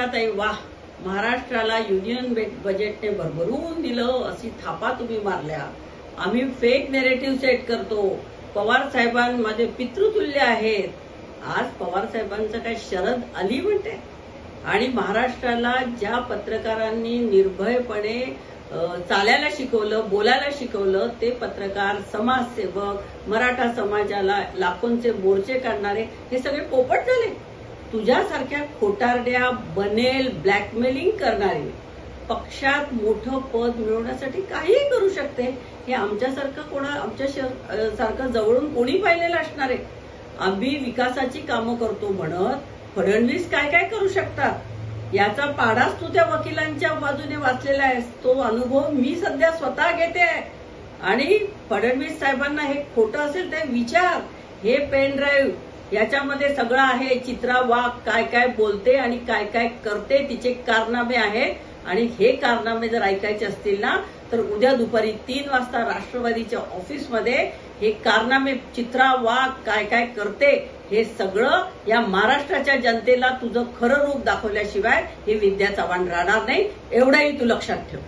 चित्राताई, वाह, महाराष्ट्राला युनियन बजेटने भरभरून दिलं अशी थापा तुम्ही मारल्या. आम्ही फेक नेरेटिव्ह सेट करतो. पवार साहेबांमध्ये पितृतुल्य आहेत. आज पवार साहेबांचं काय शरद आली म्हणते. आणि महाराष्ट्राला ज्या पत्रकारांनी निर्भयपणे चालायला शिकवलं, बोलायला शिकवलं, ते पत्रकार, समाजसेवक, मराठा समाजाला लाखोंचे मोर्चे काढणारे हे सगळे पोपट झाले. तुझ्यासारख्या खोटारड्या, बनेल, ब्लॅकमेलिंग करणारे पक्षात मोठं पद मिळवण्यासाठी काहीही करू शकते. हे आमच्यासारखं जवळून कोणी पाहिलेलं असणार आहे. आम्ही विकासाची कामं करतो म्हणत फडणवीस काय काय करू शकतात याचा पाढाच तू त्या वकिलांच्या बाजूने वाचलेला आहेस. तो अनुभव मी सध्या स्वतः घेते. आणि फडणवीस साहेबांना हे खोटं असेल ते विचार. हे पेन ड्राईव्ह याच्यामध्ये सगळं आहे. चित्रा वाघ काय काय बोलते आणि काय काय करते, तिचे कारनामे आहेत. आणि हे कारनामे जर ऐकायचे असतील ना तर उद्या दुपारी 3 वाजता राष्ट्रवादीच्या ऑफिसमध्ये हे कारनामे, चित्रा वाघ काय काय करते, हे सगळं या महाराष्ट्राच्या जनतेला तुझं खरं रूप दाखवल्याशिवाय हे विद्या चव्हाण राहणार नाही. एवढंही तू लक्षात ठेव.